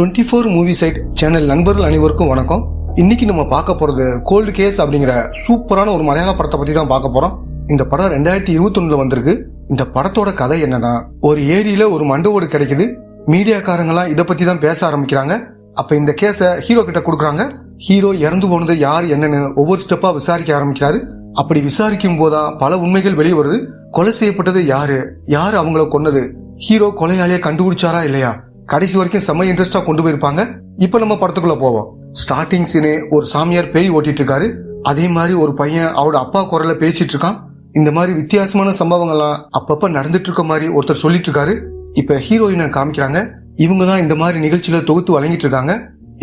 24 movie side channel நண்பர்கள் அனைவருக்கும் வணக்கம். இன்னைக்கு நம்ம பார்க்க போறது கோல்டு கேஸ் அப்படிங்கிற சூப்பரான ஒரு மலையாள படத்தை பத்தி தான் பார்க்க போறோம். இந்த படம் 2021 வந்திருக்கு. இந்த படத்தோட கதை என்னன்னா, ஒரு ஏரியில ஒரு மண்டை ஓடு கிடைக்குது. மீடியாக்காரங்களாம் இதை பத்தி தான் பேச ஆரம்பிக்கிறாங்க. அப்ப இந்த கேஸை ஹீரோ கிட்ட கொடுக்குறாங்க. ஹீரோ இறந்து போனது யார் என்னன்னு ஒவ்வொரு ஸ்டெப்பா விசாரிக்க ஆரம்பிக்கிறாரு. அப்படி விசாரிக்கும் போதா பல உண்மைகள் வெளியே வருது. கொலை செய்யப்பட்டது யாரு, யாரு அவங்கள கொன்னது, ஹீரோ கொலையாளியை கண்டுபிடிச்சாரா இல்லையா, கடைசி வரைக்கும் செம்ம இன்ட்ரெஸ்டா கொண்டு போயிருப்பாங்க. இப்ப நம்ம படத்துக்குள்ள போவோம். ஸ்டார்டிங் சீனே ஒரு சாமியார் பேய் ஓட்டிட்டு இருக்காரு. அதே மாதிரி ஒரு பையன் அவரோட அப்பா குரல்ல பேசிட்டு இருக்கான். இந்த மாதிரி வித்தியாசமான சம்பவங்கள்லாம் அப்பப்ப நடந்துட்டு இருக்க மாதிரி ஒருத்தர் சொல்லிட்டு இருக்காரு. இப்ப ஹீரோயினை காமிக்கிறாங்க. இவங்க தான் இந்த மாதிரி நிகழ்ச்சிகளை தொகுத்து வழங்கிட்டு இருக்காங்க.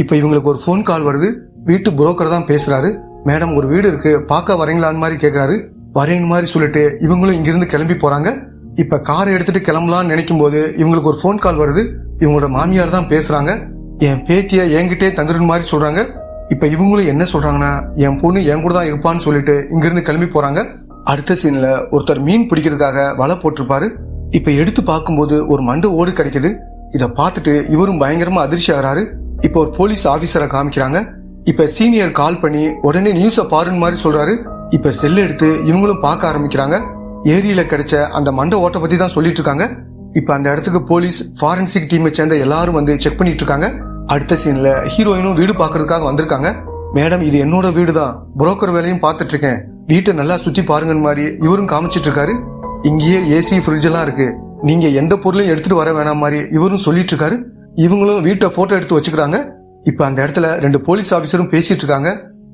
இப்ப இவங்களுக்கு ஒரு போன் கால் வருது. வீட்டு புரோக்கர் தான் பேசுறாரு. மேடம், ஒரு வீடு இருக்கு, பார்க்க வரீங்களான்னு மாதிரி கேக்குறாரு. வரேன்னு மாதிரி சொல்லிட்டு இவங்களும் இங்கிருந்து கிளம்பி போறாங்க. இப்ப காரை எடுத்துட்டு கிளம்பலாம்னு நினைக்கும் போது இவங்களுக்கு ஒரு போன் கால் வருது. இவங்களோட மாமியார் தான் பேசுறாங்க. என் பேத்திய என்கிட்டே தந்துருன்னு மாதிரி சொல்றாங்க. இப்ப இவங்களும் என்ன சொல்றாங்கன்னா, என் பொண்ணு என் கூட தான் இருப்பான்னு சொல்லிட்டு இங்கிருந்து கிளம்பி போறாங்க. அடுத்த சீன்ல ஒருத்தர் மீன் பிடிக்கிறதுக்காக வலை போட்டிருப்பாரு. இப்ப எடுத்து பார்க்கும்போது ஒரு மண்டை ஓடு கிடைக்குது. இத பார்த்துட்டு இவரும் பயங்கரமா அதிர்ச்சி ஆகிறாரு. இப்ப ஒரு போலீஸ் ஆபீசரை காமிக்கிறாங்க. இப்ப சீனியர் கால் பண்ணி உடனே நியூஸ பாருன்னு மாதிரி சொல்றாரு. இப்ப செல் எடுத்து இவங்களும் பார்க்க ஆரம்பிக்கிறாங்க. ஏரியில கிடைச்ச அந்த மண்டை ஓட்டை பத்தி தான் சொல்லிட்டு இருக்காங்க. இப்ப அந்த இடத்துக்கு போலீஸ், ஃபாரன்சிக் டீமை சேர்ந்த எல்லாரும் வந்து செக் பண்ணிட்டு இருக்காங்க. அடுத்த சீன்ல ஹீரோயினும் வீடு பாக்குறதுக்காக வந்திருக்காங்க. மேடம், இது என்னோட வீடு தான், புரோக்கர் வேலையும் பார்த்துட்டு இருக்கேன், வீட்டை நல்லா சுத்தி பாருங்கன்னு மாதிரி இவரும் காமிச்சிட்டு இருக்காரு. இங்கேயே ஏசி, ஃப்ரிட்ஜ் எல்லாம் இருக்கு, நீங்க எந்த பொருளையும் எடுத்துட்டு வர வேணாம் மாதிரி இவரும் சொல்லிட்டு இருக்காரு. இவங்களும் வீட்டை போட்டோ எடுத்து வச்சுக்கிறாங்க. இப்ப அந்த இடத்துல 2 போலீஸ் ஆபீசரும் பேசிட்டு இருக்காங்க.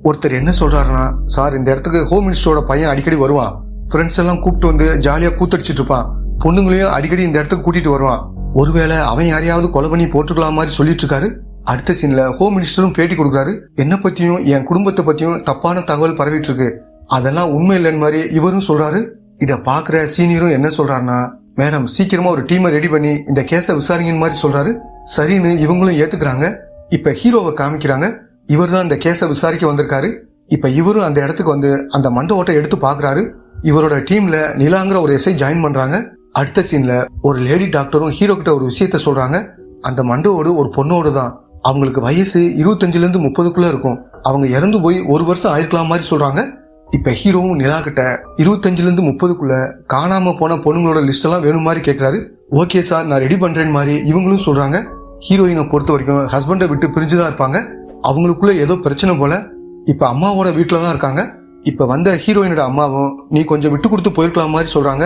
ஒருத்தர் என்ன சொல்றாருன்னா, சார், இந்த இடத்துக்கு ஹோம் மினிஸ்டரோட பையன் அடிக்கடி வருவான், ஃப்ரெண்ட்ஸ் எல்லாம் கூப்பிட்டு வந்து ஜாலியா கூத்தடிச்சிட்டு இருப்பான், பொண்ணுங்களையும் அடிக்கடி இந்த இடத்துக்கு கூட்டிட்டு வருவான், ஒருவேளை அவன் யாரையாவது கொலை பண்ணி போட்டுக்கலாம் மாதிரி சொல்லிட்டு இருக்காரு. அடுத்த சீன்ல ஹோம் மினிஸ்டரும் பேட்டி கொடுக்குறாரு. என்ன பத்தியும் என் குடும்பத்தை பத்தியும் தப்பான தகவல் பரவிட்டு இருக்கு, அதெல்லாம் உண்மை இல்லைன்னு மாதிரி இவரும் சொல்றாரு. இத பாக்குற சீனியரும் என்ன சொல்றாருன்னா, மேடம், சீக்கிரமா ஒரு டீமை ரெடி பண்ணி இந்த கேஸை விசாரிங்கன்னு மாதிரி சொல்றாரு. சரின்னு இவங்களும் ஏத்துக்கிறாங்க. இப்ப ஹீரோவை காமிக்கிறாங்க. இவர் தான் இந்த கேஸை விசாரிக்க வந்திருக்காரு. இப்ப இவரும் அந்த இடத்துக்கு வந்து அந்த மண்டை ஓட்டை எடுத்து பாக்குறாரு. இவரோட டீம்ல நிலாங்கிற ஒரு எஸ்ஐ ஜாயின் பண்றாங்க. அடுத்த சீன்ல ஒரு லேடி டாக்டரும் ஹீரோ கிட்ட ஒரு விஷயத்த சொல்றாங்க. அந்த மண்டோடு ஒரு பொண்ணோடு தான், அவங்களுக்கு வயசு 25ல இருந்து 30க்குள்ள இருக்கும், அவங்க இறந்து போய் 1 வருஷம் ஆயிருக்கலாம் மாதிரி சொல்றாங்க. இப்ப ஹீரோவும் நிலா கிட்ட 25ல இருந்து 30க்குள்ள காணாம போன பொண்ணுங்களோட லிஸ்ட் எல்லாம் வேணும் மாதிரி கேட்கிறாரு. ஓகே சார், நான் ரெடி பண்றேன் மாதிரி இவங்களும் சொல்றாங்க. ஹீரோயினை பொறுத்த வரைக்கும் ஹஸ்பண்டை விட்டு பிரிஞ்சுதான் இருப்பாங்க. அவங்களுக்குள்ள ஏதோ பிரச்சனை போல. இப்ப அம்மாவோட வீட்டுல தான் இருக்காங்க. இப்ப வந்த ஹீரோயினோட அம்மாவும், நீ கொஞ்சம் விட்டு கொடுத்து போயிருக்கலாம் மாதிரி சொல்றாங்க.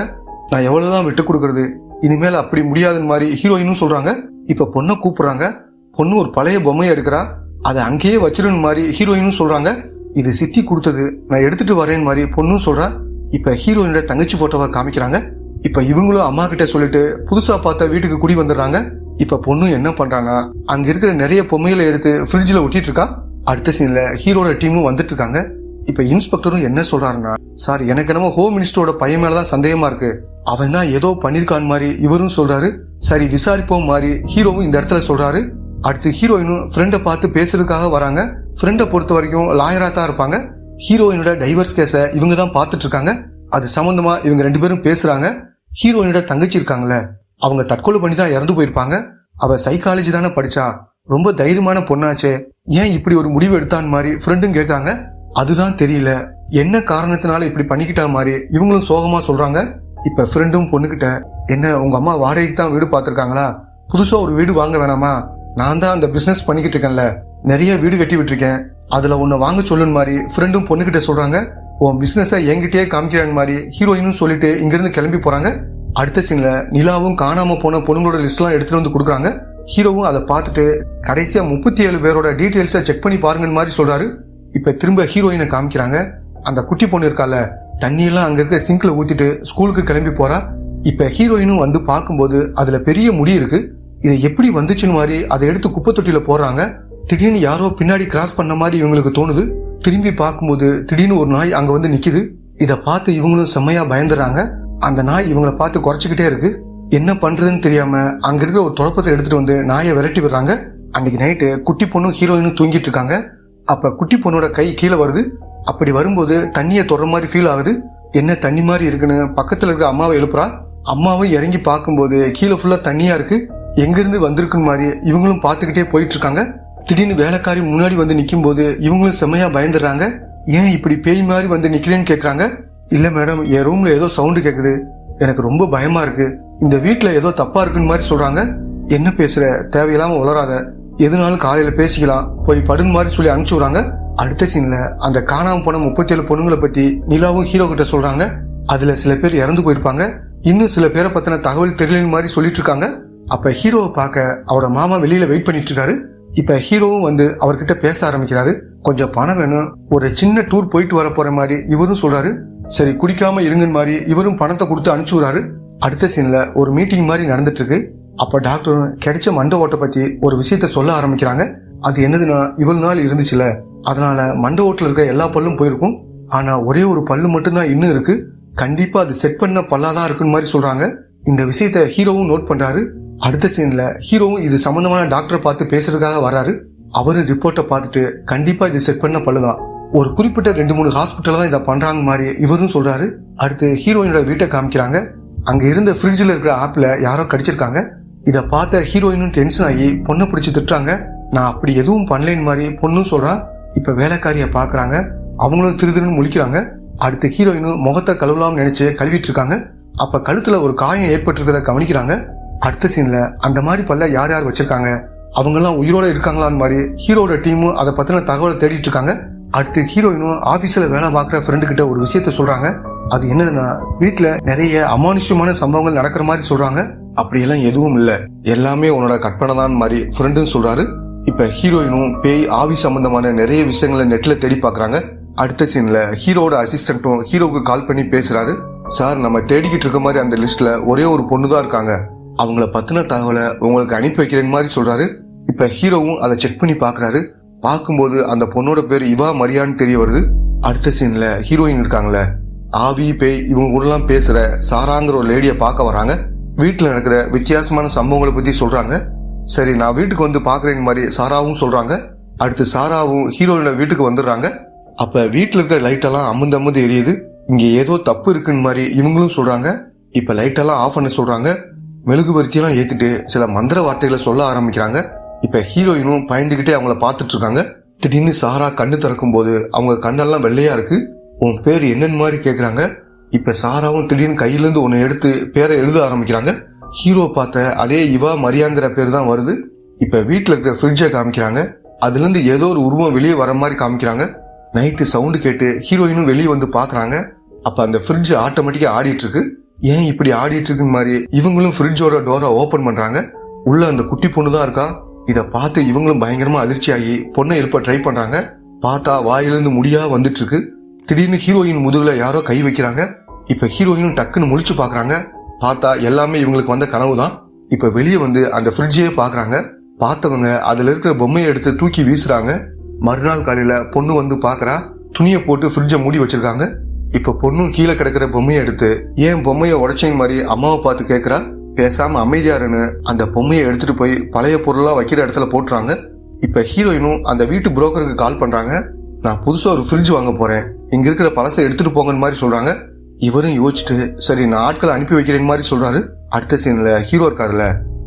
நான் எவ்வளவுதான் விட்டு கொடுக்கறது, இனிமேல் அப்படி முடியாதுன்னு மாதிரி ஹீரோயினும் சொல்றாங்க. இப்ப பொண்ணை கூப்பிடுறாங்க. பொண்ணு ஒரு பழைய பொம்மையை எடுக்கிறா. அதை அங்கேயே வச்சிருன்னு மாதிரி ஹீரோயினும் சொல்றாங்க. இது சித்தி கொடுத்தது, நான் எடுத்துட்டு வரேன்னு மாதிரி பொண்ணும் சொல்றா. இப்ப ஹீரோயினோட தங்கச்சி போட்டோவை காமிக்கிறாங்க. இப்ப இவங்களும் அம்மா கிட்ட சொல்லிட்டு புதுசா பார்த்த வீட்டுக்கு குடி வந்துடுறாங்க. இப்ப பொண்ணு என்ன பண்றான்னா, அங்க இருக்கிற நிறைய பொம்மைகளை எடுத்து ஃப்ரிட்ஜ்ல ஒட்டிட்டு இருக்கா. அடுத்த சீன்ல ஹீரோட டீமும் வந்துட்டு இருக்காங்க. இப்ப இன்ஸ்பெக்டரும் என்ன சொல்றாருன்னா, சார், எனக்கு என்னமோ ஹோம் மினிஸ்டரோட பையன் மேலதான் சந்தேகமா இருக்கு, அவன் தான் ஏதோ பண்ணிருக்கான் மாதிரி இவரும் சொல்றாரு. சரி, விசாரிப்போம் மாதிரி ஹீரோவும் இந்த இடத்துல சொல்றாரு. அடுத்து ஹீரோயினும் ஃப்ரெண்டை பார்த்து பேசுறதுக்காக வராங்க. ஃப்ரெண்டை பொறுத்த வரைக்கும் லாயரா தான் இருப்பாங்க. ஹீரோயினோட டைவர்ஸ் கேஸ இவங்க தான் பார்த்துட்டு இருக்காங்க. அது சம்பந்தமா இவங்க 2 பேரும் பேசுறாங்க. ஹீரோயினோட தங்கச்சி இருக்காங்களே, அவங்க தற்கொலை பண்ணி தான் இறந்து போயிருப்பாங்க. அவ சைக்காலஜி தானே படிச்சா, ரொம்ப தைரியமான பொண்ணாச்சே, ஏன் இப்படி ஒரு முடிவு எடுத்தான் மாதிரி ஃப்ரெண்டும் கேட்காங்க. அதுதான் தெரியல, என்ன காரணத்தினால இப்படி பண்ணிக்கிட்டா மாதிரி இவங்களும் சோகமா சொல்றாங்க. இப்ப ஃப்ரெண்டும் பொண்ணுகிட்ட, என்ன உங்க அம்மா வாடகைக்கு தான் வீடு பார்த்திருக்காங்களா, புதுசா ஒரு வீடு வாங்க வேணாமா, நான் தான் அந்த பிசினஸ் பண்ணிக்கிட்டு இருக்கேன்ல, நிறைய வீடு கட்டி விட்டுருக்கேன், அதுல ஒன்னு வாங்க சொல்லுன்னு மாதிரி ஃப்ரெண்டும் பொண்ணுகிட்ட சொல்றாங்க. உன் பிசினஸ என்கிட்டயே காமிக்கிறான் மாதிரி ஹீரோயினும் சொல்லிட்டு இங்கிருந்து கிளம்பி போறாங்க. அடுத்த சீன்ல நிலாவும் காணாம போன பொண்ணுங்களோட லிஸ்ட் எல்லாம் எடுத்துட்டு வந்து கொடுக்குறாங்க. ஹீரோவும் அதை பார்த்துட்டு கடைசியா 37 பேரோட டீடைல்ஸை செக் பண்ணி பாருங்கன்னு மாதிரி சொல்றாரு. இப்ப திரும்ப ஹீரோயினை காமிக்கிறாங்க. அந்த குட்டி பொண்ணு இருக்கால, தண்ணியெல்லாம் அங்க இருக்க சிங்க்ல ஊத்திட்டு ஸ்கூலுக்கு கிளம்பி போறா. இப்ப ஹீரோயினும் வந்து பார்க்கும்போது அதுல பெரிய முடி இருக்கு. இது எப்படி வந்துச்சுன்னு மாதிரி அதை எடுத்து குப்பை தொட்டியில போடுறாங்க. திடீர்னு யாரோ பின்னாடி கிராஸ் பண்ண மாதிரி இவங்களுக்கு தோணுது. திரும்பி பார்க்கும்போது திடீர்னு ஒரு நாய் அங்க வந்து நிக்குது. இத பார்த்து இவங்களும் செம்மையா பயந்துறாங்க. அந்த நாய் இவங்களை பார்த்து குறைச்சிக்கிட்டே இருக்கு. என்ன பண்றதுன்னு தெரியாம அங்க இருக்கிற ஒரு தொடப்பத்தை எடுத்துட்டு வந்து நாயை விரட்டி விடுறாங்க. அன்னைக்கு நைட்டு குட்டி பொண்ணும் ஹீரோயினும் தூங்கிட்டு இருக்காங்க. அப்ப குட்டி பொண்ணோட கை கீழே வருது. அப்படி வரும்போது தண்ணியை தொடர மாதிரி ஃபீல் ஆகுது. என்ன தண்ணி மாதிரி இருக்குன்னு பக்கத்துல இருக்க அம்மாவை எழுப்புறா. அம்மாவும் இறங்கி பார்க்கும்போது கீழே ஃபுல்லா தண்ணியா இருக்கு. எங்கிருந்து வந்திருக்குன்னு மாதிரி இவங்களும் பார்த்துக்கிட்டே போயிட்டு இருக்காங்க. திடீர்னு வேலைக்காரி முன்னாடி வந்து நிற்கும் போது இவங்களும் செம்மையா பயந்துடுறாங்க. ஏன் இப்படி பேய் மாதிரி வந்து நிக்கிறேன்னு கேக்குறாங்க. இல்ல மேடம், என் ரூம்ல ஏதோ சவுண்டு கேக்குது, எனக்கு ரொம்ப பயமா இருக்கு, இந்த வீட்டுல ஏதோ தப்பா இருக்குன்னு மாதிரி சொல்றாங்க. என்ன பேசுற, தேவையில்லாம உளராத, எதுனாலும் காலையில பேசிக்கலாம், போய் படுன்னு மாதிரி சொல்லி அனுப்பிச்சு விடுறாங்க. அடுத்த சீன்ல அந்த காணாம போன 37 பொண்ணுங்களை பத்தி நிலாவும் ஹீரோ கிட்ட சொல்றாங்க. அதுல சில பேர் இறந்து போயிருப்பாங்க, இன்னும் சில பேரை பத்தின தகவல் தெரியலன்னு மாதிரி சொல்லிட்டு இருக்காங்க. அப்ப ஹீரோவை பார்க்க அவரோட மாமா வெளியில வெயிட் பண்ணிட்டு இருக்காரு. இப்ப ஹீரோவும் வந்து அவர்கிட்ட பேச ஆரம்பிக்கிறாரு. கொஞ்சம் பணம் வேணும், ஒரு சின்ன டூர் போயிட்டு வர போற மாதிரி இவரும் சொல்றாரு. சரி குடிக்காம இருங்கன்னு மாதிரி இவரும் பணத்தை கொடுத்து அனுப்பிச்சு விடுறாரு. அடுத்த சீன்ல ஒரு மீட்டிங் மாதிரி நடந்துட்டு இருக்கு. அப்ப டாக்டரும் கிடைச்ச மண்டை ஓட்டை பத்தி ஒரு விஷயத்த சொல்ல ஆரம்பிக்கிறாங்க. அது என்னதுன்னா, இவ்வளவு நாள் இருந்துச்சுல, அதனால மண்டை ஓட்டுல இருக்க எல்லா பல்லும் போயிருக்கும், ஆனா ஒரே ஒரு பல்லு மட்டும்தான் இன்னும் இருக்கு, கண்டிப்பா அது செட் பண்ண பல்லாதான் இருக்குன்னு மாதிரி சொல்றாங்க. இந்த விஷயத்த ஹீரோவும் நோட் பண்றாரு. அடுத்த சீன்ல ஹீரோவும் இது சம்பந்தமான டாக்டரை பார்த்து பேசுறதுக்காக வர்றாரு. அவரு ரிப்போர்ட்டை பார்த்துட்டு கண்டிப்பா இது செட் பண்ண பல்லுதான், ஒரு குறிப்பிட்ட 2-3 ஹாஸ்பிட்டல் தான் இதை பண்றாங்க மாதிரி இவரும் சொல்றாரு. அடுத்து ஹீரோயினோட வீட்டை காமிக்கிறாங்க. அங்க இருந்த ஃப்ரிட்ஜில் இருக்கிற ஆப்ல யாரோ கடிச்சிருக்காங்க. இதை பார்த்த ஹீரோயினும் டென்ஷன் ஆகி பொண்ணை பிடிச்சி திட்டுறாங்க. நான் அப்படி எதுவும் பண்ணலேன்னு மாதிரி பொண்ணும் சொல்றான். இப்ப வேலைக்காரிய பாக்குறாங்க, அவங்களும் திருதிருன்னு முழிக்கிறாங்க. அடுத்து ஹீரோயினும் முகத்தை கழுவலாம்னு நினைச்சு கழுவிட்டு இருக்காங்க. அப்ப கழுத்துல ஒரு காயம் ஏற்பட்டிருக்கிறத கவனிக்கிறாங்க. அடுத்த சீன்ல அந்த மாதிரி பல்ல யார் யார் வச்சிருக்காங்க, அவங்க எல்லாம் உயிரோட இருக்காங்களான்னு மாதிரி ஹீரோட டீமும் அதை பத்தின தகவலை தேடிட்டு இருக்காங்க. அடுத்து ஹீரோயினும் ஆபீஸ்ல வேலை பார்க்குற ஃப்ரெண்டு கிட்ட ஒரு விஷயத்த சொல்றாங்க. அது என்னதுன்னா, வீட்டுல நிறைய அமானுஷ்யமான சம்பவங்கள் நடக்கிற மாதிரி சொல்றாங்க. அப்படியெல்லாம் எதுவும் இல்ல, எல்லாமே உன்னோட கற்பனை தான் மாதிரி ஃப்ரெண்டுன்னு சொல்றாரு. இப்ப ஹீரோயினும் பேய் ஆவி சம்பந்தமான நிறைய விஷயங்களை நெட்ல தேடி பாக்குறாங்க. அடுத்த சீன்ல ஹீரோட அசிஸ்டன்ட்டும் ஹீரோவுக்கு கால் பண்ணி பேசுறாரு. சார், நம்ம தேடிக்கிட்டு இருக்க மாதிரி அந்த லிஸ்ட்ல ஒரே ஒரு பொண்ணு தான் இருக்காங்க, அவங்கள பத்தின தகவலை உங்களுக்கு அனுப்பி வைக்கிறேன் மாதிரி சொல்றாரு. இப்ப ஹீரோவும் அதை செக் பண்ணி பாக்குறாரு. பார்க்கும்போது அந்த பொண்ணோட பேர் இவா மரியான்னு தெரிய வருது. அடுத்த சீன்ல ஹீரோயின் இருக்காங்களே, ஆவி பேய் இவங்க கூட எல்லாம் பேசுற சாராங்கிற ஒரு லேடிய பார்க்க வராங்க. வீட்டுல நடக்கிற வித்தியாசமான சம்பவங்களை பத்தி சொல்றாங்க. சரி, நான் வீட்டுக்கு வந்து பாக்குறேன் மாதிரி சாராவும் சொல்றாங்க. அடுத்து சாராவும் ஹீரோயினோட வீட்டுக்கு வந்துடுறாங்க. அப்ப வீட்டுல இருக்கிற லைட் எல்லாம் அமுந்து எரியுது, இங்க ஏதோ தப்பு இருக்குன்னு மாதிரி இவங்களும் சொல்றாங்க. இப்ப லைட் எல்லாம் ஆஃப் பண்ண சொல்றாங்க. மெழுகுவர்த்தியெல்லாம் ஏத்திட்டு சில மந்திர வார்த்தைகளை சொல்ல ஆரம்பிக்கிறாங்க. இப்ப ஹீரோயினும் பயந்துகிட்டே அவங்கள பாத்துட்டு இருக்காங்க. திடீர்னு சாரா கண்ணு திறக்கும் போது அவங்க கண்ணெல்லாம் வெள்ளையா இருக்கு. உன் பேர் என்னன்னு மாதிரி கேக்குறாங்க. இப்ப சாராவும் திடீர்னு கையில இருந்து ஒன்னு எடுத்து பேரை எழுத ஆரம்பிக்கிறாங்க. ஹீரோ பார்த்த அதே இவா மரியாங்கிற பேர் தான் வருது. இப்ப வீட்டுல இருக்கிற ஃப்ரிட்ஜை காமிக்கிறாங்க. அதுல இருந்து ஏதோ ஒரு உருவம் வெளியே வர மாதிரி காமிக்கிறாங்க. நைட்டு சவுண்டு கேட்டு ஹீரோயினும் வெளியே வந்து பாக்குறாங்க. அப்ப அந்த ஃப்ரிட்ஜ் ஆட்டோமேட்டிக்கா ஆடிட்டு இருக்கு. ஏன் இப்படி ஆடிட்டு இருக்கு மாதிரி இவங்களும் ஃப்ரிட்ஜோட டோரை ஓபன் பண்றாங்க. உள்ள அந்த குட்டி பொண்ணு தான் இருக்கா. இத பார்த்து இவங்களும் பயங்கரமா அதிர்ச்சி ஆகி பொண்ணை எழுப்ப ட்ரை பண்றாங்க. பார்த்தா வாயிலிருந்து முடியா வந்துட்டு இருக்கு. திடீர்னு ஹீரோயின் முதுகுல யாரோ கை வைக்கிறாங்க. இப்ப ஹீரோயினும் டக்குன்னு முழிச்சு பாக்குறாங்க. பார்த்தா எல்லாமே இவங்களுக்கு வந்த கனவு தான். இப்ப வெளியே வந்து அந்த ஃப்ரிட்ஜையே பாக்குறாங்க. பார்த்தவங்க அதுல இருக்கிற பொம்மையை எடுத்து தூக்கி வீசுறாங்க. மறுநாள் காலையில பொண்ணு வந்து பாக்குறா, துணியை போட்டு ஃப்ரிட்ஜை மூடி வச்சிருக்காங்க. இப்ப பொண்ணும் கீழே கிடக்கிற பொம்மையை எடுத்து ஏன் பொம்மையை உடைச்சேன் மாதிரி அம்மாவை பார்த்து கேக்குறா. பேசாம அமைதியாருன்னு அந்த பொம்மையை எடுத்துட்டு போய் பழைய பொருளா வைக்கிற இடத்துல போட்டுறாங்க. இப்ப ஹீரோயினும் அந்த வீட்டு புரோக்கருக்கு கால் பண்றாங்க. நான் புதுசா ஒரு ஃப்ரிட்ஜ் வாங்க போறேன், இங்க இருக்கிற பழசை எடுத்துட்டு போங்கன்னு மாதிரி சொல்றாங்க. இவரும் யோசிச்சுட்டு சரி நான் ஆட்களை அனுப்பி வைக்கிறேன் மாதிரி சொல்றாரு. அடுத்த சீன்ல ஹீரோ இருக்காருல,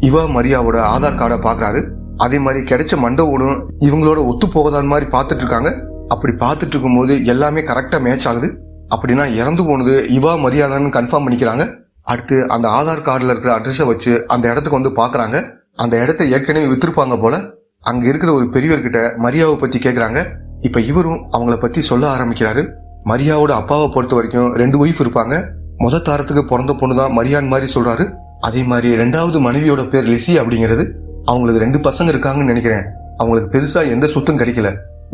இவா மரியாவோட ஆதார் கார்டை பாக்குறாரு. அதே மாதிரி கிடைச்ச மண்டவோடும் இவங்களோட ஒத்து போகதான் மாதிரி பாத்துட்டு இருக்காங்க. அப்படி பாத்துட்டு இருக்கும் போது எல்லாமே கரெக்டா மேட்ச் ஆகுது. அப்படின்னா இறந்து போனது இவா மரியாதான்னு கன்ஃபார்ம் பண்ணிக்கிறாங்க. அடுத்து அந்த ஆதார் கார்டுல இருக்கிற அட்ரஸை வச்சு அந்த இடத்துக்கு வந்து பாக்குறாங்க. அந்த இடத்த ஏற்கனவே வித்திருப்பாங்க போல. அங்க இருக்கிற ஒரு பெரியவர்கிட்ட மரியாவை பத்தி கேக்குறாங்க. இப்ப இவரும் அவங்கள பத்தி சொல்ல ஆரம்பிக்கிறாரு. மரியாவோட அப்பாவை பொறுத்த வரைக்கும் 2 ஒய்ஃப் இருப்பாங்க. முத தாரத்துக்கு பிறந்த பொண்ணுதான் மரியான் மாதிரி சொல்றாரு. அதே மாதிரி 2வது மனைவியோட பேர் லிசி அப்படிங்கிறது. அவங்களுக்கு 2 பசங்க இருக்காங்கன்னு நினைக்கிறேன். அவங்களுக்கு பெருசா எந்த சொத்தும் கிடைக்கல,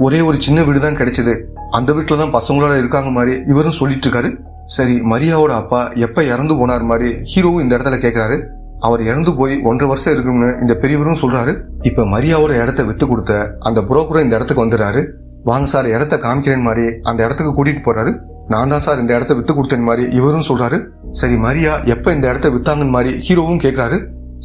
ஒரே ஒரு சின்ன வீடு தான் கிடைச்சது. அந்த வீட்டுல தான் பசங்களோட இருக்காங்க மாதிரி இவரும் சொல்லிட்டு இருக்காரு. சரி, மரியாவோட அப்பா எப்ப இறந்து போனார் மாதிரி ஹீரோவும் இந்த இடத்துல கேக்குறாரு. அவர் இறந்து போய் 1.5 வருஷம் இருக்குன்னு இந்த பெரியவரும் சொல்றாரு. இப்ப மரியாவோட இடத்த வித்து கொடுத்த அந்த புரோக்கரும் இந்த இடத்துக்கு வந்துடுறாரு. வாங்க சார், இடத்த காமிக்கிறேன் மாதிரி அந்த இடத்துக்கு கூட்டிட்டு போறாரு. நான் தான் சார் இந்த இடத்த வித்து கொடுத்தேன் மாதிரி இவரும் சொல்றாரு. சரி, மரியா எப்ப இந்த இடத்த வித்தாங்கன்னு மாதிரி ஹீரோவும் கேக்குறாரு.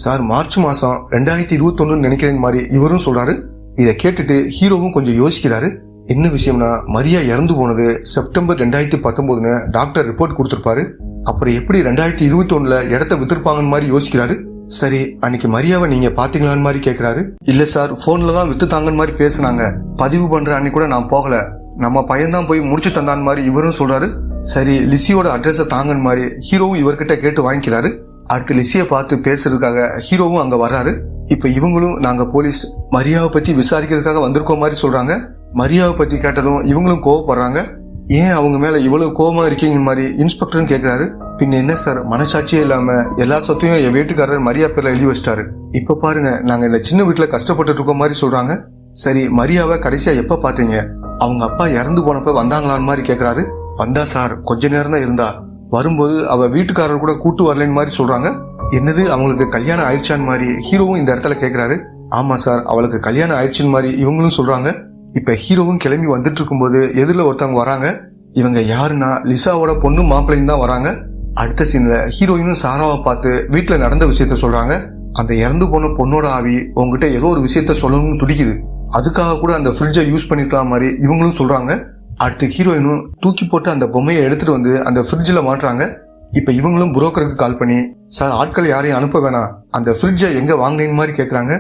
சார், மார்ச் மாசம் 2021 நினைக்கிறேன் மாதிரி இவரும் சொல்றாரு. இதை கேட்டுட்டு ஹீரோவும் கொஞ்சம் யோசிக்கிறாரு. என்ன விஷயம்னா, மரியா இறந்து போனது செப்டம்பர் 2019 டாக்டர் ரிப்போர்ட் கொடுத்திருப்பாரு. அப்புறம் எப்படி 2021 இடத்த வித்திருப்பாங்கன்னு மாதிரி யோசிக்கிறாரு. சரி, அன்னைக்கு மரியாவை நீங்க பாத்தீங்களான்னு மாதிரி கேக்குறாரு. இல்ல சார், போன்ல தான் வித்து தாங்கன்னு மாதிரி பேசுனாங்க. பதிவு பண்ற அன்னைக்கு கூட நான் போகல. நம்ம பையன்தான் போய் முடிச்சு தந்தான் மாதிரி இவரும் சொல்றாரு. சரி, லிசியோட அட்ரஸ தாங்கன்னு மாதிரி ஹீரோவும் இவர்கிட்ட கேட்டு வாங்கிக்கிறாரு. அடுத்து லிசியை பார்த்து பேசுறதுக்காக ஹீரோவும் அங்க வர்றாரு. இப்ப இவங்களும் நாங்க போலீஸ் மரியாவை பத்தி விசாரிக்கிறதுக்காக வந்திருக்கோம் மாதிரி சொல்றாங்க. மரியாவை பத்தி கேட்டதும் இவங்களும் கோவப்படுறாங்க. ஏன் அவங்க மேல இவ்வளவு கோவமா இருக்கீங்க மாதிரி இன்ஸ்பெக்டர்னு கேக்குறாரு. பின்ன என்ன சார், மனசாட்சியே இல்லாம எல்லா சொத்தையும் என் வீட்டுக்காரர் மரியா பேர்ல எழுதி வச்சிட்டாரு. இப்ப பாருங்க, நாங்க இந்த சின்ன வீட்டுல கஷ்டப்பட்டு இருக்கோம் மாதிரி சொல்றாங்க. சரி, மரியாவை கடைசியா எப்ப பாத்தீங்க? அவங்க அப்பா இறந்து போனப்ப வந்தாங்களான்னு மாதிரி கேக்குறாரு. வந்தா சார், கொஞ்ச நேரம் தான் இருந்தா. வரும்போது அவ வீட்டுக்காரர் கூட கூட்டு வரலன்னு மாதிரி சொல்றாங்க. என்னது, அவங்களுக்கு கல்யாணம் ஆயிடுச்சான்னு மாதிரி ஹீரோவும் இந்த இடத்துல கேக்குறாரு. ஆமா சார், அவளுக்கு கல்யாணம் ஆயிடுச்சுன்னு மாதிரி இவங்களும் சொல்றாங்க. இப்ப ஹீரோவும் கிளம்பி வந்துட்டு இருக்கும்போது எதிரில் ஒருத்தவங்க வராங்க. இவங்க யாருன்னா லிசாவோட பொண்ணு மாப்பிள்ளையும் தான் வராங்க. அடுத்த சீன்ல ஹீரோயினும் சாராவை பார்த்து வீட்டுல நடந்த விஷயத்த சொல்றாங்க. அந்த இறந்து போன பொண்ணோட ஆவி உங்ககிட்ட ஏதோ ஒரு விஷயத்த சொல்லணும்னு துடிக்குது. அதுக்காக கூட அந்த ஃப்ரிட்ஜை யூஸ் பண்ணிக்கலாம் மாதிரி இவங்களும் சொல்றாங்க. அடுத்து ஹீரோயினும் தூக்கி போட்டு அந்த பொம்மையை எடுத்துட்டு வந்து அந்த ஃப்ரிட்ஜில் மாட்டுறாங்க. இப்ப இவங்களும் புரோக்கருக்கு கால் பண்ணி, சார் ஆட்கள் யாரையும் அனுப்ப வேணாம், அந்த ஃப்ரிட்ஜை எங்க வாங்கினேன்னு மாதிரி கேட்கறாங்க.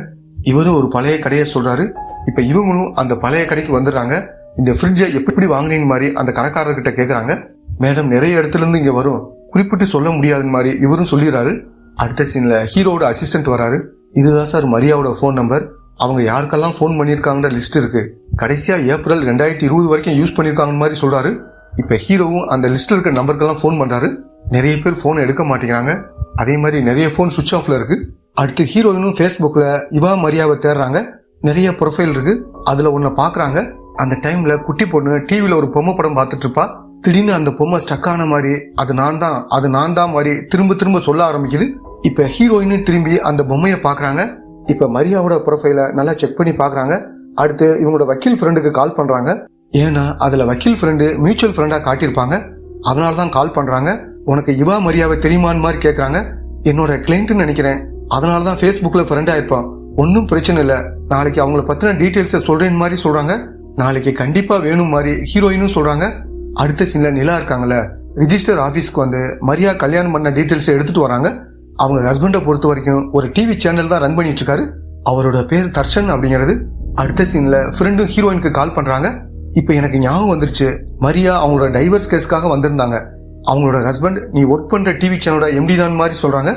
இவரும் ஒரு பழைய கடையை சொல்றாரு. இப்ப இவங்களும் அந்த பழைய கடைக்கு வந்துடுறாங்க. இந்த ஃப்ரிட்ஜை எப்படி வாங்கினேன்னு மாதிரி அந்த கடைக்காரர்கிட்ட கேட்கறாங்க. மேடம், நிறைய இடத்துல இருந்து இங்க வரும், குறிப்பிட்டு சொல்ல முடியாதுன்னு மாதிரி இவரும் சொல்லிடுறாரு. அடுத்த சீன்ல ஹீரோட அசிஸ்டன்ட் வராரு. இதுதான் சார் மரியாவோட போன் நம்பர். அவங்க யாருக்கெல்லாம் போன் பண்ணிருக்காங்கன்ற லிஸ்ட் இருக்கு. கடைசியா ஏப்ரல் 2020 வரைக்கும் யூஸ் பண்ணிருக்காங்க மாதிரி சொல்றாரு. இப்ப ஹீரோவும் அந்த லிஸ்ட்ல இருக்க நம்பருக்கெல்லாம் போன் பண்றாரு. நிறைய பேர் போன் எடுக்க மாட்டேங்கிறாங்க. அதே மாதிரி நிறைய போன் சுவிட்ச் ஆஃப்ல இருக்கு. அடுத்து ஹீரோயினும் ஃபேஸ்புக்ல இவா மரியாவை தேடுறாங்க. நிறைய ப்ரொஃபைல் இருக்கு. அதுல ஒன்ன பாக்குறாங்க. அந்த டைம்ல குட்டி பொண்ணு டிவில ஒரு பொம்மை படம் பார்த்துட்டு இருப்பா. திடீர்னு அந்த பொம்மை ஸ்டக் ஆன மாதிரி அது நான் தான் மாதிரி திரும்ப திரும்ப சொல்ல ஆரம்பிக்குது. இப்ப ஹீரோயினும் திரும்பி அந்த பொம்மையை பாக்குறாங்க. இப்ப மரியாவோட ப்ரொஃபைல நல்லா செக் பண்ணி பாக்குறாங்க. அடுத்து இவங்களோட வக்கீல் ஃப்ரெண்டுக்கு கால் பண்றாங்க. ஏன்னா அதுல வக்கீல் ஃப்ரெண்டு மியூச்சுவல் ஃப்ரெண்டா காட்டியிருப்பாங்க. அதனாலதான் கால் பண்றாங்க. உனக்கு இவா மரியாவை தெரியுமான்னு மாதிரி கேக்குறாங்க. என்னோட கிளைண்ட்னு நினைக்கிறேன், அதனாலதான் ஃபேஸ்புக்ல ஃப்ரெண்ட் ஆயிருப்பான். ஒன்னும் பிரச்சனை இல்ல, நாளைக்கு அவங்கள பத்தின டீடைல்ஸை சொல்றேன்னு மாதிரி சொல்றாங்க. நாளைக்கு கண்டிப்பா வேணும் மாதிரி ஹீரோயினும் சொல்றாங்க. அடுத்த சீன்ல நிலா இருக்காங்கல்ல, ரிஜிஸ்டர் ஆபீஸ்க்கு வந்து மரியா கல்யாணம் பண்ண டீடைல்ஸ் எடுத்துட்டு வராங்க. அவங்க ஹஸ்பண்டை பொறுத்த வரைக்கும் ஒரு டிவி சேனல் தான் ரன் பண்ணிட்டு இருக்காரு. அவரோட பேர் தர்ஷன் அப்படிங்கிறது. அடுத்த சீன்ல ஃப்ரெண்டும் ஹீரோயினுக்கு கால் பண்றாங்க. இப்ப எனக்கு ஞாபகம் வந்துருச்சு, மரியா அவங்களோட டைவர்ஸ் கேஸ்க்காக வந்திருந்தாங்க. அவங்களோட ஹஸ்பண்ட் நீ ஒர்க் பண்ற டிவி சேனலோட எம்டி தான் மாதிரி சொல்றாங்க.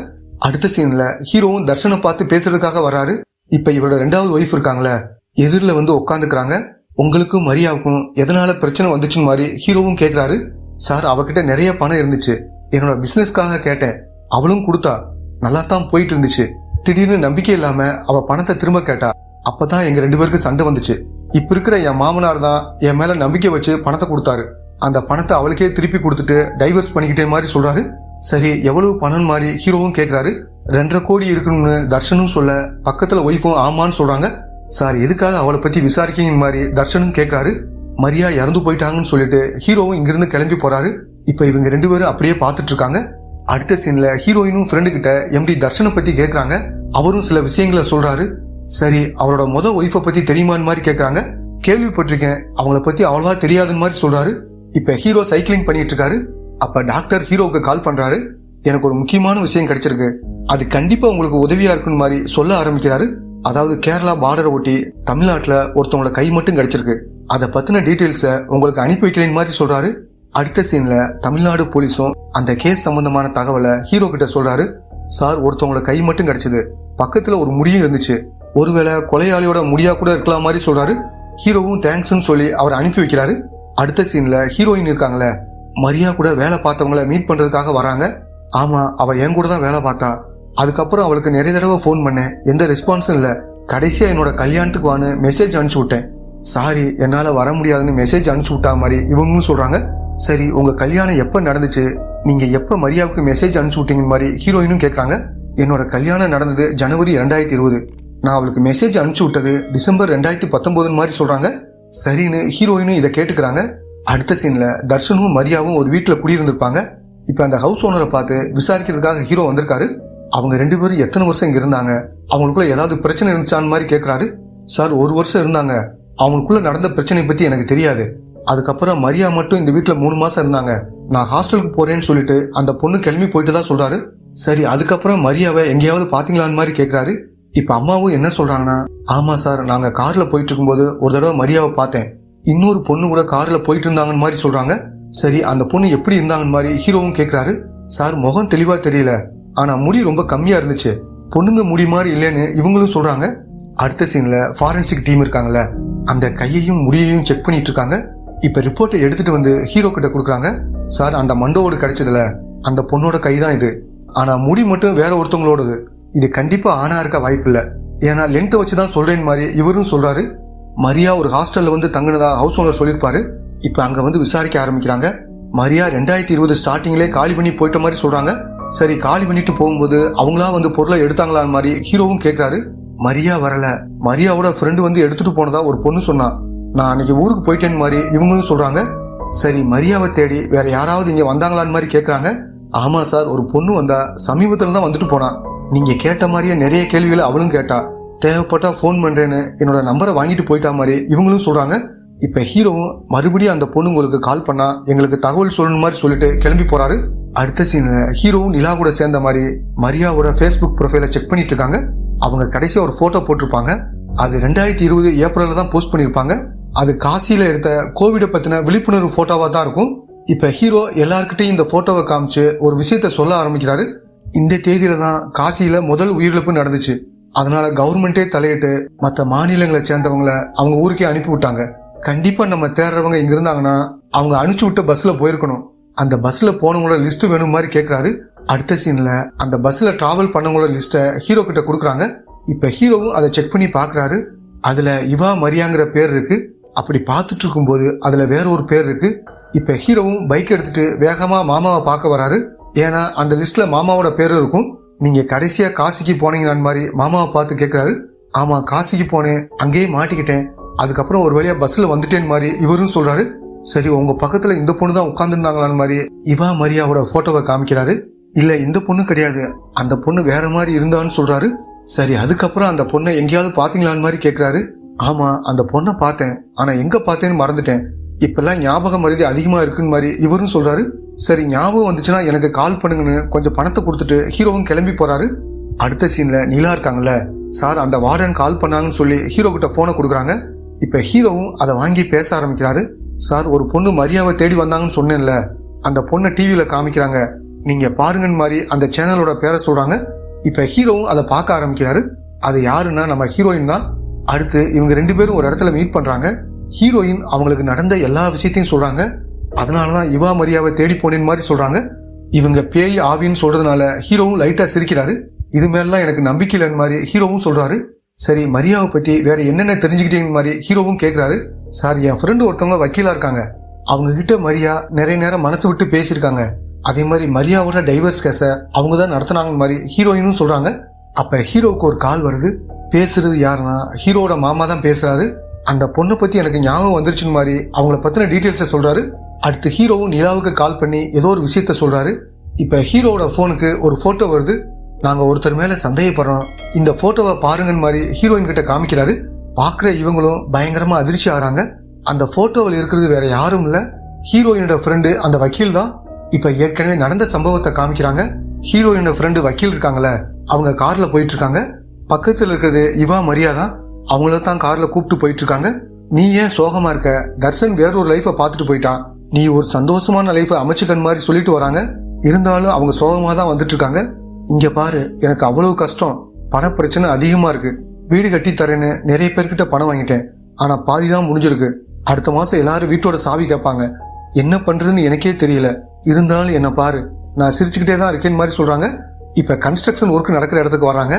அடுத்த சீன்ல ஹீரோவும் தர்ஷனை பார்த்து பேசுறதுக்காக வராரு. இப்ப இவரோட 2வது ஒய்ஃப் இருக்காங்களே, எதிரில வந்து உட்காந்துக்கிறாங்க. உங்களுக்கும் மரியாவுக்கும் எதனால பிரச்சனை வந்துச்சுன்னு மாதிரி ஹீரோவும் கேட்கிறாரு. சார், அவகிட்ட நிறைய பணம் இருந்துச்சு, என்னோட பிசினஸ்க்காக கேட்டேன், அவளும் கொடுத்தா, நல்லா தான் போயிட்டு இருந்துச்சு. திடீர்னு நம்பிக்கை இல்லாம அவ பணத்தை திரும்ப கேட்டா. அப்பதான் எங்க 2 பேருக்கு சண்டை வந்துச்சு. இப்ப இருக்கிற என் மாமனார் தான் என் மேல நம்பிக்கை வச்சு பணத்தை கொடுத்தாரு. அந்த பணத்தை அவளுக்கே திருப்பி கொடுத்துட்டு டைவர்ஸ் பண்ணிக்கிட்டே மாதிரி சொல்றாரு. சரி, எவ்வளவு பணம் மாதிரி ஹீரோவும் கேட்கிறாரு. 2.5 கோடி இருக்கணும்னு தர்ஷனும் சொல்ல பக்கத்துல ஒய்ஃபும் ஆமான்னு சொல்றாங்க. சார், எதுக்காக அவளை பத்தி விசாரிக்கிங்க மாதிரி தர்ஷனும் கேட்கிறாரு. மரியா இறந்து போயிட்டாங்கன்னு சொல்லிட்டு ஹீரோவும் இங்கிருந்து கிளம்பி போறாரு. இப்ப இவங்க 2 பேரும் அப்படியே பார்த்துட்டு இருக்காங்க. அடுத்த சீன்ல ஹீரோயினும் ஃப்ரெண்டு கிட்ட எம்டி தர்ஷனை பத்தி கேட்கறாங்க. அவரும் சில விஷயங்களை சொல்றாரு. சரி, அவளோட ஒய்ஃபை பத்தி தெரியுமான்னு மாதிரி கேட்கறாங்க. கேள்விப்பட்டிருக்கேன், அவங்கள பத்தி அவ்வளவா தெரியாதுன்னு மாதிரி சொல்றாரு. இப்ப ஹீரோ சைக்கிளிங் பண்ணிட்டு இருக்காரு. அப்ப டாக்டர் ஹீரோவுக்கு கால் பண்றாரு. எனக்கு ஒரு முக்கியமான விஷயம் கிடைச்சிருக்கு, அது கண்டிப்பா உங்களுக்கு உதவியா இருக்குன்னு மாதிரி சொல்ல ஆரம்பிக்கிறாரு. அதாவது கேரளா பார்டரை ஒட்டி தமிழ்நாட்டுல ஒருத்தவங்களோட கை மட்டும் கிடைச்சிருக்கு, அதை பத்தின டீடைல்ஸை உங்களுக்கு அனுப்பி வைக்கிறேன் மாதிரி சொல்றாரு. அடுத்த சீன்ல தமிழ்நாடு போலீஸும் அந்த கேஸ் சம்பந்தமான தகவலை ஹீரோ கிட்ட சொல்றாரு. சார், ஒருத்தவங்களோட கை மட்டும் கிடைச்சது, பக்கத்துல ஒரு முடியும் இருந்துச்சு, ஒருவேளை கொலையாளியோட முடியா கூட இருக்கலாம் மாதிரி சொல்றாரு. ஹீரோவும் தேங்க்ஸ்ன்னு சொல்லி அவரை அனுப்பி வைக்கிறாரு. அடுத்த சீன்ல ஹீரோயின் இருக்காங்களே, மரியா கூட வேலை பார்த்தவங்கள மீட் பண்றதுக்காக வராங்க. ஆமா, அவ என் கூட தான் வேலை பார்த்தா. அதுக்கப்புறம் அவளுக்கு நிறைய தடவை ஃபோன் பண்ணேன், எந்த ரெஸ்பான்ஸும் இல்ல. கடைசியா என்னோட கல்யாணத்துக்கு வான்னு மெசேஜ் அனுப்பிச்சு விட்டேன். சாரி, என்னால வர முடியாதுன்னு மெசேஜ் அனுப்பிச்சு விட்டா மாதிரி இவங்களும் சொல்றாங்க. சரி, உங்க கல்யாணம் எப்ப நடந்துச்சு, நீங்க எப்ப மரியாவுக்கு மெசேஜ் அனுப்பிச்சு விட்டீங்க மாதிரி ஹீரோயினும் கேட்கறாங்க. என்னோட கல்யாணம் நடந்தது ஜனவரி 2020, நான் அவளுக்கு மெசேஜ் அனுப்பிச்சு விட்டது டிசம்பர் 2019 மாதிரி சொல்றாங்க. சரின்னு ஹீரோயினும் இதை கேட்டுக்கிறாங்க. அடுத்த சீன்ல தர்ஷனும் மரியாவும் ஒரு வீட்டுல குடியிருந்திருப்பாங்க. இப்ப அந்த ஹவுஸ் ஓனரை பார்த்து விசாரிக்கிறதுக்காக ஹீரோ வந்திருக்காரு. அவங்க 2 பேரும் எத்தனை வருஷம் இங்க இருந்தாங்க, அவங்களுக்குள்ள ஏதாவது பிரச்சனை இருந்துச்சான்னு மாதிரி கேட்கிறாரு. சார், 1 வருஷம் இருந்தாங்க, அவங்களுக்குள்ள நடந்த பிரச்சனை பத்தி எனக்கு தெரியாது. அதுக்கப்புறம் மரியா மட்டும் இந்த வீட்டுல 3 மாசம் இருந்தாங்க. நான் ஹாஸ்டலுக்கு போறேன்னு சொல்லிட்டு அந்த பொண்ணு கிளம்பி போயிட்டு தான் சொல்றாரு. சரி அதுக்கப்புறம் மரியாவை எங்கேயாவது பாத்தீங்களான்னு மாதிரி கேக்குறாரு. இப்ப அம்மாவும் என்ன சொல்றாங்கன்னா, ஆமா சார், நாங்க கார்ல போயிட்டு இருக்கும்போது ஒரு தடவை மரியாவை பார்த்தேன், இன்னொரு பொண்ணு கூட கார்ல போயிட்டு இருந்தாங்கன்னு மாதிரி சொல்றாங்க. சரி அந்த பொண்ணு எப்படி இருந்தாங்கன்னு மாதிரி ஹீரோவும் கேக்குறாரு. சார் முகம் தெளிவா தெரியல, ஆனா முடி ரொம்ப கம்மியா இருந்துச்சு, பொண்ணுங்க முடி மாதிரி இல்லைன்னு இவங்களும் சொல்றாங்க. அடுத்த சீன்ல ஃபாரன்சிக் டீம் இருக்காங்கல்ல, அந்த கையையும் முடியையும் செக் பண்ணிட்டு இருக்காங்க. இப்ப ரிப்போர்ட்டை எடுத்துட்டு வந்து ஹீரோ கிட்ட கொடுக்குறாங்க. சார் அந்த மண்டோடு கிடைச்சதுல அந்த பொண்ணோட கை தான் இது, ஆனா முடி மட்டும் வேற ஒருத்தவங்களோடது, இது கண்டிப்பா ஆணா இருக்க வாய்ப்பு இல்ல, ஏன்னா லென்த்தை வச்சுதான் சொல்றேன் மாதிரி இவரும் சொல்றாரு. மரியா ஒரு ஹாஸ்டல்ல வந்து தங்குனதா ஹவுஸ் ஓனர் சொல்லியிருப்பாரு. இப்ப அங்க வந்து விசாரிக்க ஆரம்பிக்கிறாங்க. மரியா 2020 ஸ்டார்டிங்லேயே காலி பண்ணி போயிட்ட மாதிரி சொல்றாங்க. சரி காலி பண்ணிட்டு போகும்போது அவங்களா வந்து பொருளை எடுத்தாங்களான்னு மாதிரி ஹீரோவும் கேட்கிறாரு. மரியா வரல, மரியாவோட ஃப்ரெண்டு வந்து எடுத்துட்டு போனதா ஒரு பொண்ணு சொன்னா, நான் அன்னைக்கு ஊருக்கு போயிட்டேன்னு மாதிரி இவங்களும் சொல்றாங்க. சரி மரியாவை தேடி வேற யாராவது இங்க வந்தாங்களான்னு மாதிரி கேட்கறாங்க. ஆமா சார், ஒரு பொண்ணு வந்தா, சமீபத்துல தான் வந்துட்டு போனா, நீங்க கேட்ட மாதிரியே நிறைய கேள்விகளை அவளும் கேட்டா, தேவைப்பட்டா ஃபோன் பண்றேன்னு என்னோட நம்பரை வாங்கிட்டு போயிட்டா மாதிரி இவங்களும் சொல்றாங்க. இப்ப ஹீரோவும் மறுபடியும் அந்த பொண்ணு உங்களுக்கு கால் பண்ணா எங்களுக்கு தகவல் சொல்லணும் மாதிரி சொல்லிட்டு கிளம்பி போறாரு. அடுத்த சீன்ல ஹீரோவும் நிலா கூட சேர்ந்த மாதிரி மரியாவோட ஃபேஸ்புக் ப்ரொஃபைலை செக் பண்ணிட்டு இருக்காங்க. அவங்க கடைசியா ஒரு போட்டோ போட்டிருப்பாங்க. அது 2020 ஏப்ரல்ல தான் போஸ்ட் பண்ணிருப்பாங்க. அது காசியில எடுத்த கோவிட பத்தின விழிப்புணர்வு போட்டோவா தான் இருக்கும். இப்ப ஹீரோ எல்லார்கிட்டையும் இந்த போட்டோவை காமிச்சு ஒரு விஷயத்த சொல்ல ஆரம்பிக்கிறாரு. இந்த தேதியில தான் காசியில முதல் உயிரிழப்பு நடந்துச்சு, அதனால கவர்மெண்டே தலையிட்டு மற்ற மாநிலங்களை சேர்ந்தவங்களை அவங்க ஊருக்கே அனுப்பி விட்டாங்க. கண்டிப்பா நம்ம தேடுறவங்க இங்க இருந்தாங்கன்னா அவங்க அனுப்பிச்சு விட்ட பஸ்ல போயிருக்கணும், அந்த பஸ்ல போனவங்களோட லிஸ்ட் வேணும் மாதிரி கேட்கிறாரு. அடுத்த சீன்ல அந்த பஸ்ல டிராவல் பண்ணவங்களோட லிஸ்ட்டை ஹீரோ கிட்ட கொடுக்குறாங்க. இப்ப ஹீரோவும் அதை செக் பண்ணி பாக்குறாரு. அதுல இவா மரியாங்கிற பேர் இருக்கு. அப்படி பார்த்துட்டு இருக்கும்போது அதுல வேற ஒரு பேர் இருக்கு. இப்ப ஹீரோவும் பைக் எடுத்துட்டு வேகமா மாமாவை பார்க்க வராரு. ஏன்னா அந்த லிஸ்ட்ல மாமாவோட பேரும் இருக்கும். நீங்க கடைசியா காசிக்கு போனீங்கன்னு மாதிரி மாமாவை பார்த்து கேட்கிறாரு. ஆமா காசிக்கு போனேன், அங்கேயே மாட்டிக்கிட்டேன், அதுக்கப்புறம் ஒரு வழியா பஸ்ல வந்துட்டேன்னு மாதிரி இவரும் சொல்றாரு. சரி உங்க பக்கத்துல இந்த பொண்ணு தான் உட்கார்ந்துருந்தாங்களான்னு மாதிரி இவா மரியாவோட போட்டோவை காமிக்கிறாரு. இல்ல இந்த பொண்ணு கிடையாது, அந்த பொண்ணு வேற மாதிரி இருந்தான்னு சொல்றாரு. சரி அதுக்கப்புறம் அந்த பொண்ணை எங்கேயாவது பாத்தீங்களான்னு மாதிரி கேட்கிறாரு. ஆமா அந்த பொண்ணை பார்த்தேன், ஆனா எங்க பார்த்தேன்னு மறந்துட்டேன், இப்பெல்லாம் ஞாபக மருதி அதிகமா இருக்குன்னு மாதிரி இவரும் சொல்றாரு. சரி ஞாபகம் வந்துச்சுன்னா எனக்கு கால் பண்ணுங்கன்னு கொஞ்சம் பணத்தை கொடுத்துட்டு ஹீரோவும் கிளம்பி போறாரு. அடுத்த சீன்ல நிலா இருக்காங்கல்ல, சார் அந்த வார்டன் கால் பண்ணாங்கன்னு சொல்லி ஹீரோ கிட்ட போனை கொடுக்குறாங்க. இப்ப ஹீரோவும் அதை வாங்கி பேச ஆரம்பிக்கிறாரு. சார் ஒரு பொண்ணு மரியாவை தேடி வந்தாங்கன்னு சொன்னேன்ல, அந்த பொண்ணை டிவியில காமிக்கிறாங்க, நீங்க பாருங்கன்னு மாதிரி அந்த சேனலோட பேரை சொல்றாங்க. இப்ப ஹீரோவும் அதை பார்க்க ஆரம்பிக்கிறாரு. அது யாருன்னா நம்ம ஹீரோயின் தான். அடுத்து இவங்க 2 பேரும் ஒரு இடத்துல மீட் பண்றாங்க. ஹீரோயின் அவங்களுக்கு நடந்த எல்லா விஷயத்தையும் சொல்றாங்க. அதனாலதான் இவா மரியாவை தேடி போனேன்னு மாதிரி சொல்றாங்க. இவங்க பேய் ஆவின்னு சொல்றதுனால ஹீரோவும் லைட்டா சிரிக்கிறாரு. இது மேலாம் எனக்கு நம்பிக்கை இல்லைன்னு மாதிரி ஹீரோவும் சொல்றாரு. சரி மரியாவை பத்தி வேற என்னென்ன தெரிஞ்சுக்கிட்டீங்கன்னு மாதிரி ஹீரோவும் கேட்கிறாரு. சார் என் ஃப்ரெண்டு ஒருத்தவங்க வக்கீலா இருக்காங்க, அவங்க கிட்ட மரியா நிறைய நேரம் மனசு விட்டு பேசியிருக்காங்க, அதே மாதிரி மரியாவோட டைவர்ஸ் கேஸை அவங்க தான் நடத்தினாங்க மாதிரி ஹீரோயினும் சொல்றாங்க. அப்ப ஹீரோவுக்கு ஒரு கால் வருது. பேசுறது யாருன்னா ஹீரோட மாமா தான் பேசுறாரு. அந்த பொண்ணை பத்தி எனக்கு ஞாபகம் வந்துருச்சுன்னு மாதிரி அவங்கள பத்தின டீட்டெயில்ஸை சொல்றாரு. அடுத்து ஹீரோவும் நிலாவுக்கு கால் பண்ணி ஏதோ ஒரு விஷயத்த சொல்றாரு. இப்ப ஹீரோவோட போனுக்கு ஒரு போட்டோ வருது. நாங்க ஒருத்தர் மேல சந்தேகப்படுறோம், இந்த போட்டோவை பாருங்கன்னு மாதிரி ஹீரோயின் கிட்ட காமிக்கிறாரு. பாக்குற இவங்களும் பயங்கரமா அதிர்ச்சி ஆறாங்க. அந்த போட்டோவில் இருக்கிறது வேற யாரும் இல்ல, ஹீரோயினோட ஃப்ரெண்டு அந்த வக்கீல் தான். இப்ப ஏற்கனவே நடந்த சம்பவத்தை காமிக்கிறாங்க. ஹீரோயினோட ஃப்ரெண்டு வக்கீல் இருக்காங்களே, அவங்க கார்ல போயிட்டு இருக்காங்க. பக்கத்துல இருக்கிறது இவா மரியா தான். அவங்கள தான் கார்ல கூப்பிட்டு போயிட்டு இருக்காங்க. நீ ஏன் சோகமா இருக்க, தர்ஷன் வேற ஒரு லைஃபை பார்த்துட்டு போயிட்டான், நீ ஒரு சந்தோஷமான லைஃபை அமைச்சுக்கன் மாதிரி சொல்லிட்டு வராங்க. இருந்தாலும் அவங்க சோகமா தான் வந்துட்டு இருக்காங்க. இங்க பாரு, எனக்கு அவ்வளவு கஷ்டம், பண பிரச்சனை அதிகமா இருக்கு, வீடு கட்டி தரேன்னு நிறைய பேர்கிட்ட பணம் வாங்கிட்டேன், ஆனா பாதி தான் முடிஞ்சிருக்கு, அடுத்த மாசம் எல்லாரும் வீட்டோட சாவி கேட்பாங்க, என்ன பண்றதுன்னு எனக்கே தெரியல, இருந்தாலும் என்ன பாரு, நான் சிரிச்சுக்கிட்டே தான் இருக்கேன்னு மாதிரி சொல்றாங்க. இப்ப கன்ஸ்ட்ரக்ஷன் ஒர்க் நடக்கிற இடத்துக்கு வராங்க.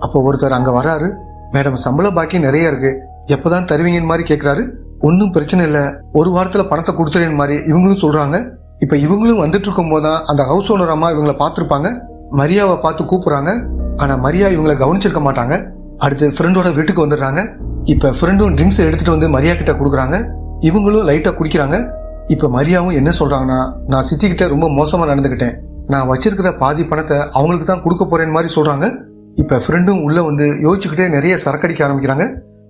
அப்போ ஒருத்தர் அங்க வராரு. மேடம் சம்பள பாக்கி நிறைய இருக்கு, எப்பதான் தருவீங்கன்னு மாதிரி கேட்கிறாரு. ஒன்னும் பிரச்சனை இல்ல, ஒரு வாரத்துல பணத்தை கொடுத்துறேன்னு மாதிரி இவங்களும் சொல்றாங்க. இப்ப இவங்களும் வந்துட்டு இருக்கும் போதுதான் அந்த ஹவுஸ் ஓனர் அம்மா இவங்களை பார்த்திருப்பாங்க. மரியாவை பார்த்து கூப்பிடுறாங்க. ஆனா மரியா இவங்களை கவனிச்சிருக்க மாட்டாங்க. அடுத்து ஃப்ரெண்டோட வீட்டுக்கு வந்துடுறாங்க. இப்ப ஃப்ரெண்டும் ட்ரிங்க்ஸ் எடுத்துட்டு வந்து மரியா கிட்ட கொடுக்குறாங்க. இவங்களும் லைட்டா குடிக்கிறாங்க. இப்ப மரியாவும் என்ன சொல்றாங்கன்னா, நான் சித்தி கிட்ட ரொம்ப மோசமா நடந்துகிட்டேன், நான் வச்சிருக்கிற பாதி பணத்தை அவங்களுக்கு தான் கொடுக்க போறேன்னு மாதிரி சொல்றாங்க. இப்ப ஃப்ரெண்டும் உள்ள வந்து யோசிச்சுக்கிட்டே நிறைய சரக்கடிக்க ஆரம்பிக்கிறாங்க.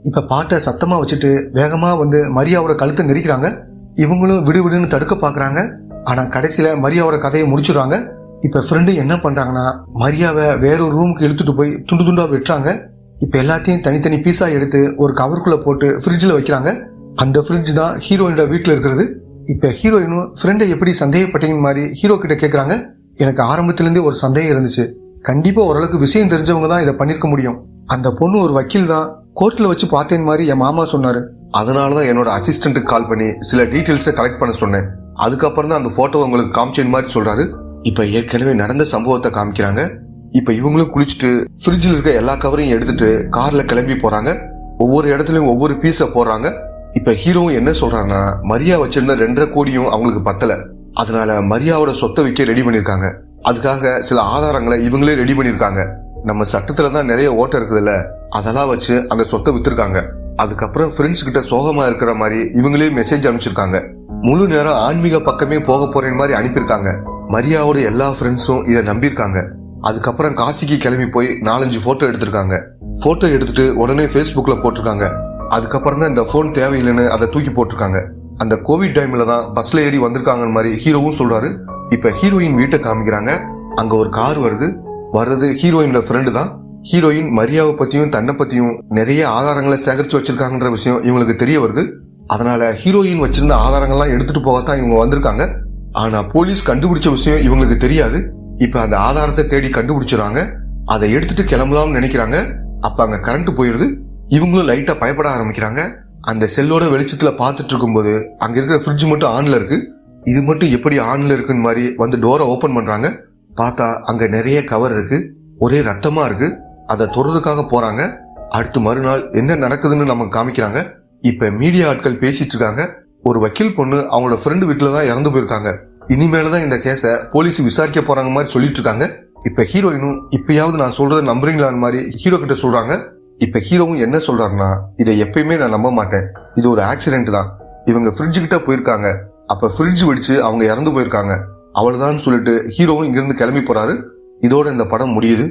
இப்ப பாட்டை சத்தமா வச்சுட்டு வேகமா வந்து மரியாவோட கழுத்தை நெரிக்கிறாங்க. இவங்களும் விடு விடுன்னு தடுக்க பாக்குறாங்க. ஆனா கடைசியில மரியாவோட கதையை முடிச்சுடுறாங்க. இப்ப ஃப்ரெண்டு என்ன பண்றாங்கன்னா மரியாவை வேற ஒரு ரூமுக்கு இழுத்துட்டு போய் துண்டு துண்டா வெட்டுறாங்க. இப்ப எல்லாத்தையும் தனித்தனி பீஸா எடுத்து ஒரு கவருக்குள்ள போட்டு ஃப்ரிட்ஜில் வைக்கிறாங்க. அந்த ஃப்ரிட்ஜ் தான் ஹீரோயினோட வீட்டுல இருக்கிறது. இப்ப ஹீரோயினும் ஃப்ரெண்டை எப்படி சந்தேகப்பட்டீங்க மாதிரி ஹீரோ கிட்ட கேக்குறாங்க. எனக்கு ஆரம்பத்திலிருந்தே ஒரு சந்தேகம் இருந்துச்சு. கண்டிப்பா ஓரளவுக்கு விஷயம் தெரிஞ்சவங்க தான் இதை பண்ணிருக்க முடியும். அந்த பொண்ணு ஒரு வக்கீல் தான், கோர்ட்ல வச்சு பார்த்தேன் மாதிரி என் மாமா சொன்னாரு. அதனாலதான் என்னோட அசிஸ்டன்ட்டுக்கு கால் பண்ணி சில டீட்டெயில்ஸை கலெக்ட் பண்ண சொன்னேன். அதுக்கப்புறம் தான் அந்த போட்டோ உங்களுக்கு காமிச்சேன் மாதிரி சொல்றாரு. இப்ப ஏற்கனவே நடந்த சம்பவத்தை காமிக்கிறாங்க. இப்ப இவங்களும் குளிச்சுட்டு ஃப்ரிட்ஜில் இருக்க எல்லா கவரையும் எடுத்துட்டு கார்ல கிளம்பி போறாங்க. ஒவ்வொரு இடத்துலயும் ஒவ்வொரு பீஸ போடுறாங்க. இப்ப ஹீரோவும் என்ன சொல்றாங்கன்னா மரியா வச்சிருந்த 2.5 கோடியும் அவங்களுக்கு பத்தல. அதனால மரியாவோட சொத்தை விற்க ரெடி பண்ணிருக்காங்க. அதுக்காக சில ஆதாரங்களை இவங்களே ரெடி பண்ணிருக்காங்க. நம்ம சட்டத்துல தான் நிறைய ஓட்டை இருக்குதுல்ல, அதெல்லாம் வச்சு அந்த சொத்தை வித்திருக்காங்க. அதுக்கப்புறம் ஃப்ரெண்ட்ஸ் கிட்ட சோகமா இருக்கிற மாதிரி இவங்களே மெசேஜ் அனுப்பிச்சிருக்காங்க. முழு நேரம் ஆன்மீக பக்கமே போக போறேன் மாதிரி அனுப்பியிருக்காங்க. மரியாவோட எல்லா ஃப்ரெண்ட்ஸும் இதை நம்பியிருக்காங்க. அதுக்கப்புறம் காசிக்கு கிளம்பி போய் 4-5 போட்டோ எடுத்திருக்காங்க. போட்டோ எடுத்துட்டு உடனே Facebookல போட்டிருக்காங்க. அதுக்கப்புறம் தான் இந்த போன் தேவையில்லைன்னு அதை தூக்கி போட்டிருக்காங்க. அந்த கோவிட் டைம்ல தான் பஸ்ல ஏறி வந்திருக்காங்க மாதிரி ஹீரோவும் சொல்றாரு. இப்ப ஹீரோயின் வீட்டை காமிக்கிறாங்க. அங்க ஒரு கார் வர்றது ஹீரோயினோட ஃப்ரெண்டு தான். ஹீரோயின் மரியாவை பத்தியும் தன்னை பத்தியும் நிறைய ஆதாரங்களை சேகரிச்சு வச்சிருக்காங்கன்ற விஷயம் இவங்களுக்கு தெரிய வருது. அதனால ஹீரோயின் வச்சிருந்த ஆதாரங்கள்லாம் எடுத்துட்டு போகத்தான் இவங்க வந்திருக்காங்க. ஆனா போலீஸ் கண்டுபிடிச்ச விஷயம் இவங்களுக்கு தெரியாது. இப்ப அந்த ஆதாரத்தை தேடி கண்டுபிடிச்சிடறாங்க. அதை எடுத்துட்டு கிளம்பலாம்னு நினைக்கிறாங்க. அப்ப அங்க கரண்ட் போயிருது. இவங்களும் லைட்டா பயப்பட ஆரம்பிக்கிறாங்க. அந்த செல்லோட வெளிச்சத்துல பாத்துட்டு இருக்கும்போது அங்க இருக்கிற ஃப்ரிட்ஜ் மட்டும் ஆன்ல இருக்கு. இது மட்டும் எப்படி ஆன்ல இருக்குன்னு மாதிரி வந்து டோரை ஓபன் பண்றாங்க. பார்த்தா அங்க நிறைய கவர் இருக்கு. ஒரே ரத்தமா இருக்கு. அதை தொடுறதுக்காக போறாங்க. அடுத்து மறுநாள் என்ன நடக்குதுன்னு நமக்கு காமிக்கிறாங்க. இப்ப மீடியா ஆட்கள் பேசிட்டு இருக்காங்க. ஒரு வக்கீல் பொண்ணு அவங்களோட ஃப்ரெண்டு வீட்டுல தான் இறந்து போயிருக்காங்க. இனிமேலதான் இந்த கேஸ போலீஸ் விசாரிக்க போறாங்க மாதிரி சொல்லிட்டு இருக்காங்க. இப்ப ஹீரோயினும் இப்பயாவது நான் சொல்றதை நம்புறீங்களான்னு மாதிரி ஹீரோ கிட்ட சொல்றாங்க. இப்ப ஹீரோவும் என்ன சொல்றாருன்னா, இதை எப்பயுமே நான் நம்ப மாட்டேன். இது ஒரு ஆக்சிடென்ட் தான். இவங்க ஃப்ரிட்ஜ் கிட்ட போயிருக்காங்க. அப்ப ஃப்ரிட்ஜ் வெடிச்சு அவங்க இறந்து போயிருக்காங்க. அவ்வளவுதான் சொல்லிட்டு ஹீரோவும் இங்கிருந்து கிளம்பி போறாரு. இதோட இந்த படம் முடியுது.